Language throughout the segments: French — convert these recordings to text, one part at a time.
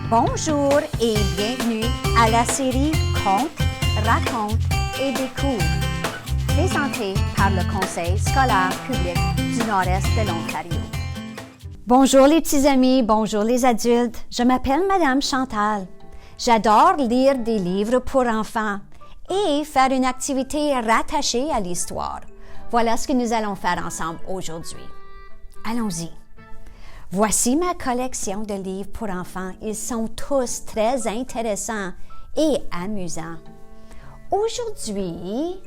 Bonjour et bienvenue à la série Contes, raconte et découvre, présentée par le Conseil scolaire public du Nord-Est de l'Ontario. Bonjour les petits amis, bonjour les adultes, je m'appelle Madame Chantal. J'adore lire des livres pour enfants et faire une activité rattachée à l'histoire. Voilà ce que nous allons faire ensemble aujourd'hui. Allons-y. Voici ma collection de livres pour enfants. Ils sont tous très intéressants et amusants. Aujourd'hui,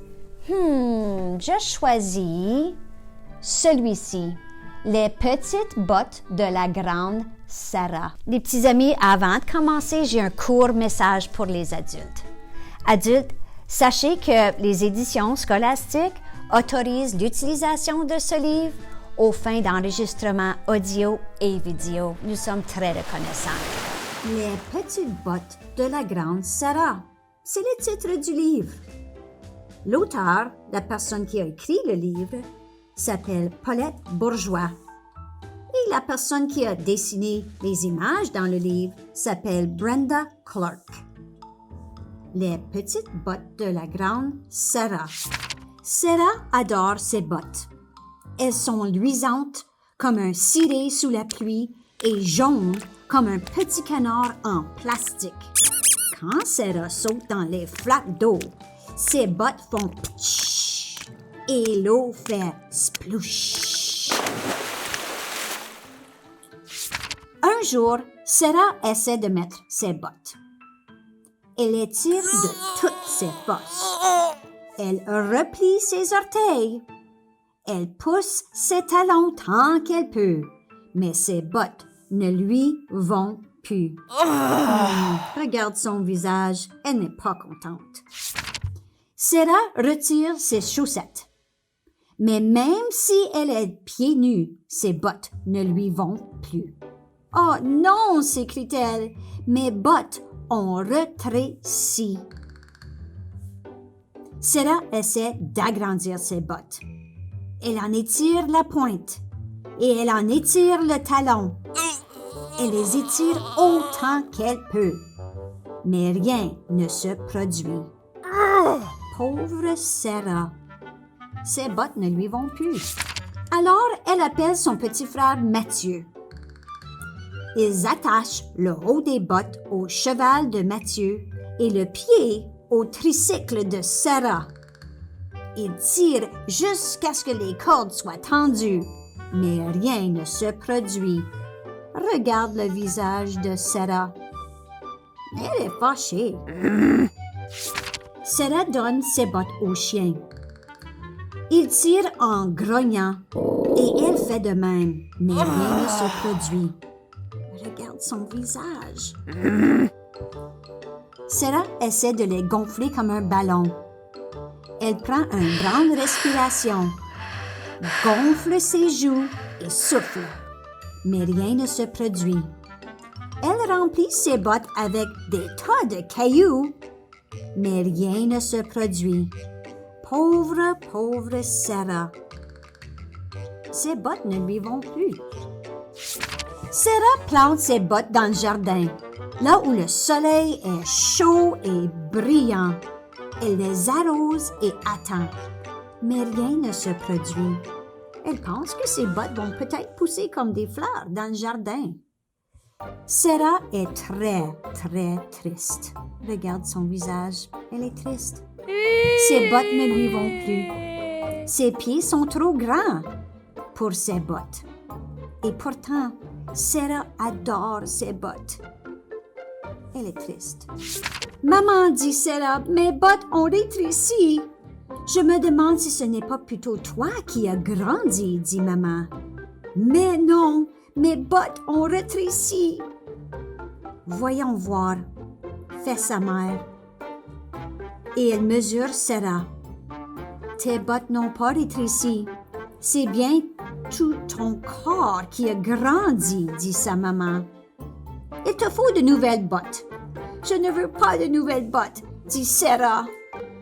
je choisis celui-ci, Les petites bottes de la grande Sarah. Les petits amis, avant de commencer, j'ai un court message pour les adultes. Adultes, sachez que les éditions scolastiques autorisent l'utilisation de ce livre aux fins d'enregistrement audio et vidéo. Nous sommes très reconnaissants. Les petites bottes de la grande Sarah. C'est le titre du livre. L'auteur, la personne qui a écrit le livre, s'appelle Paulette Bourgeois. Et la personne qui a dessiné les images dans le livre s'appelle Brenda Clark. Les petites bottes de la grande Sarah. Sarah adore ses bottes. Elles sont luisantes comme un ciré sous la pluie et jaunes comme un petit canard en plastique. Quand Sarah saute dans les flaques d'eau, ses bottes font ptsch et l'eau fait splouch. Un jour, Sarah essaie de mettre ses bottes. Elle les tire de toutes ses forces. Elle replie ses orteils. Elle pousse ses talons tant qu'elle peut, mais ses bottes ne lui vont plus. Regarde son visage, elle n'est pas contente. Sarah retire ses chaussettes. Mais même si elle est pieds nus, ses bottes ne lui vont plus. « Oh non! » s'écrie-t-elle. « Mes bottes ont rétréci. » Sarah essaie d'agrandir ses bottes. Elle en étire la pointe et elle en étire le talon. Elle les étire autant qu'elle peut. Mais rien ne se produit. Pauvre Sarah. Ses bottes ne lui vont plus. Alors, elle appelle son petit frère Mathieu. Ils attachent le haut des bottes au cheval de Mathieu et le pied au tricycle de Sarah. Ils tirent jusqu'à ce que les cordes soient tendues, mais rien ne se produit. Regarde le visage de Sarah. Elle est fâchée. Sarah donne ses bottes au chien. Il tire en grognant et elle fait de même, mais rien ne se produit. Regarde son visage. Sarah essaie de les gonfler comme un ballon. Elle prend une grande respiration, gonfle ses joues et souffle. Mais rien ne se produit. Elle remplit ses bottes avec des tas de cailloux, mais rien ne se produit. Pauvre Sarah. Ses bottes ne lui vont plus. Sarah plante ses bottes dans le jardin, là où le soleil est chaud et brillant. Elle les arrose et attend, mais rien ne se produit. Elle pense que ses bottes vont peut-être pousser comme des fleurs dans le jardin. Sarah est très triste. Regarde son visage, elle est triste. Ses bottes ne lui vont plus. Ses pieds sont trop grands pour ses bottes. Et pourtant, Sarah adore ses bottes. Elle est triste. « Maman, dit Sarah, mes bottes ont rétréci. » « Je me demande si ce n'est pas plutôt toi qui as grandi, dit maman. »« Mais non, mes bottes ont rétréci. »« Voyons voir, fait sa mère. Et elle mesure Sarah. « Tes bottes n'ont pas rétréci. C'est bien tout ton corps qui a grandi, dit sa maman. »« Il te faut de nouvelles bottes. »« Je ne veux pas de nouvelles bottes, dit Sarah. »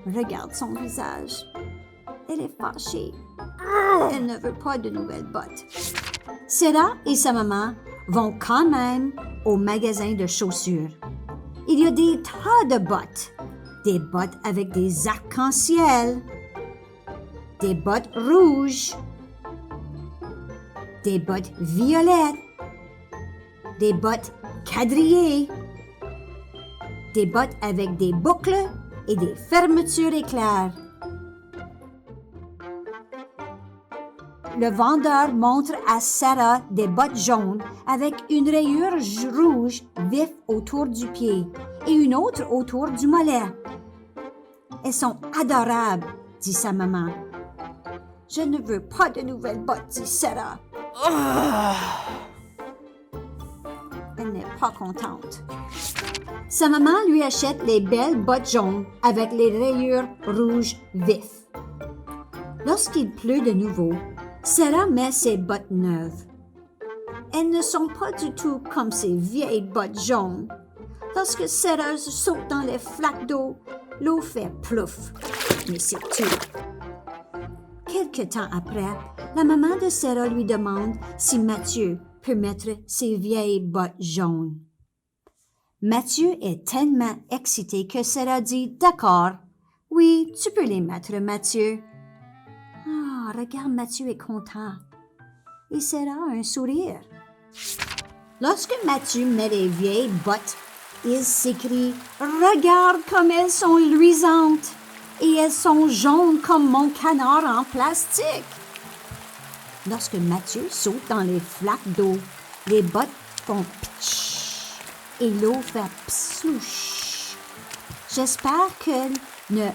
Regarde son visage. Elle est fâchée. Elle ne veut pas de nouvelles bottes. Sarah et sa maman vont quand même au magasin de chaussures. Il y a des tas de bottes. Des bottes avec des arcs-en-ciel. Des bottes rouges. Des bottes violettes. Des bottes quadrillées. Des bottes avec des boucles et des fermetures éclairs. Le vendeur montre à Sarah des bottes jaunes avec une rayure rouge vif autour du pied et une autre autour du mollet. Elles sont adorables, dit sa maman. Je ne veux pas de nouvelles bottes, dit Sarah. Elle n'est pas contente. Sa maman lui achète les belles bottes jaunes avec les rayures rouges vifs. Lorsqu'il pleut de nouveau, Sarah met ses bottes neuves. Elles ne sont pas du tout comme ses vieilles bottes jaunes. Lorsque Sarah saute dans les flaques d'eau, l'eau fait plouf. Mais c'est tout. Quelque temps après, la maman de Sarah lui demande si Mathieu peut mettre ses vieilles bottes jaunes. Mathieu est tellement excité que Sarah dit « D'accord, oui, tu peux les mettre, Mathieu. » Ah, regarde, Mathieu est content. Et Sarah a un sourire. Lorsque Mathieu met les vieilles bottes, il s'écrie « Regarde comme elles sont luisantes et elles sont jaunes comme mon canard en plastique. » Lorsque Mathieu saute dans les flaques d'eau, les bottes font pitch et l'eau fait psouch. J'espère qu'elles ne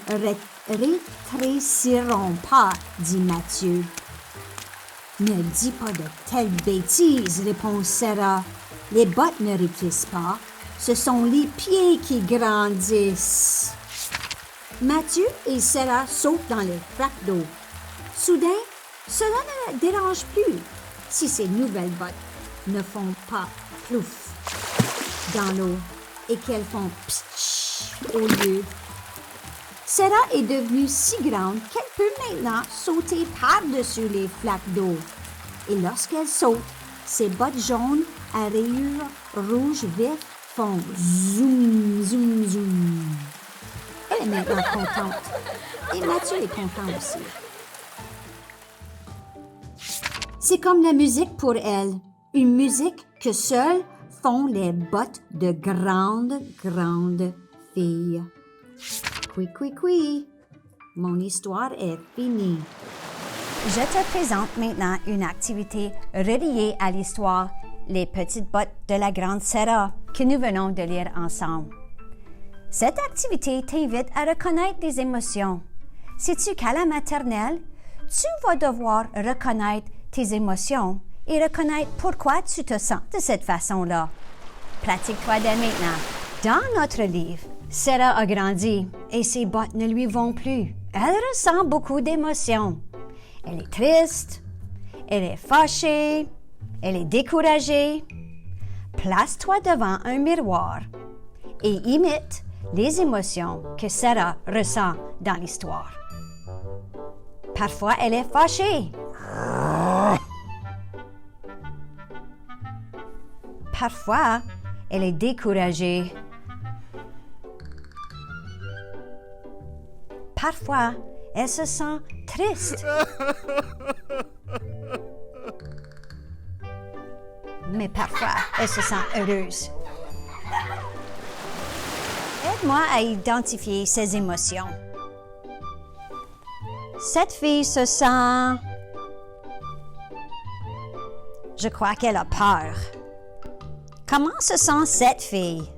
rétréciront pas, dit Mathieu. Ne dis pas de telles bêtises, répond Sarah. Les bottes ne rétrécissent pas. Ce sont les pieds qui grandissent. Mathieu et Sarah sautent dans les flaques d'eau. Soudain, cela ne la dérange plus si ces nouvelles bottes ne font pas plouf dans l'eau et qu'elles font ptsch au lieu. Sarah est devenue si grande qu'elle peut maintenant sauter par-dessus les flaques d'eau. Et lorsqu'elle saute, ses bottes jaunes à rayures rouges vives font zoom, zoom, zoom. Elle est maintenant contente. Et Mathieu est content aussi. C'est comme la musique pour elle. Une musique que seules font les bottes de grandes filles. Cui. Mon histoire est finie. Je te présente maintenant une activité reliée à l'histoire Les petites bottes de la grande Sarah que nous venons de lire ensemble. Cette activité t'invite à reconnaître les émotions. Sais-tu qu'à la maternelle, tu vas devoir reconnaître tes émotions et reconnaître pourquoi tu te sens de cette façon-là. Pratique-toi dès maintenant. Dans notre livre, Sarah a grandi et ses bottes ne lui vont plus. Elle ressent beaucoup d'émotions. Elle est triste, elle est fâchée, elle est découragée. Place-toi devant un miroir et imite les émotions que Sarah ressent dans l'histoire. Parfois, elle est fâchée. Parfois, elle est découragée. Parfois, elle se sent triste. Mais parfois, elle se sent heureuse. Aide-moi à identifier ses émotions. Cette fille se sent... Je crois qu'elle a peur. Comment se sent cette fille?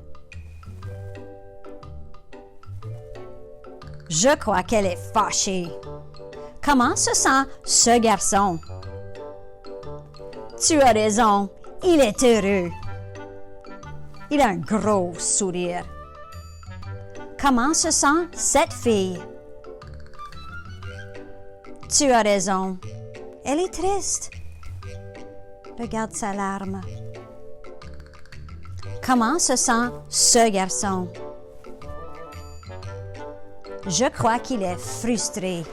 Je crois qu'elle est fâchée. Comment se sent ce garçon? Tu as raison, il est heureux. Il a un gros sourire. Comment se sent cette fille? Tu as raison, elle est triste. Regarde sa larme. Comment se sent ce garçon? Je crois qu'il est frustré.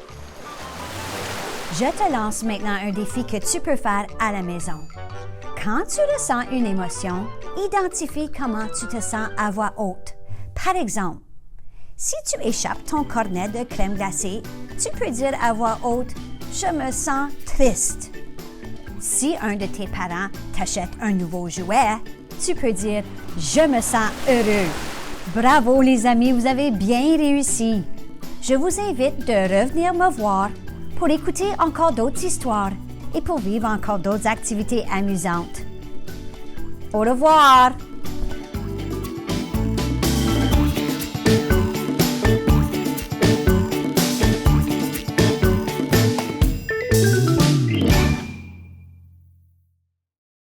Je te lance maintenant un défi que tu peux faire à la maison. Quand tu ressens une émotion, identifie comment tu te sens à voix haute. Par exemple, si tu échappes ton cornet de crème glacée, tu peux dire à voix haute « Je me sens triste ». Si un de tes parents t'achète un nouveau jouet, tu peux dire « Je me sens heureux ». Bravo les amis, vous avez bien réussi. Je vous invite de revenir me voir pour écouter encore d'autres histoires et pour vivre encore d'autres activités amusantes. Au revoir!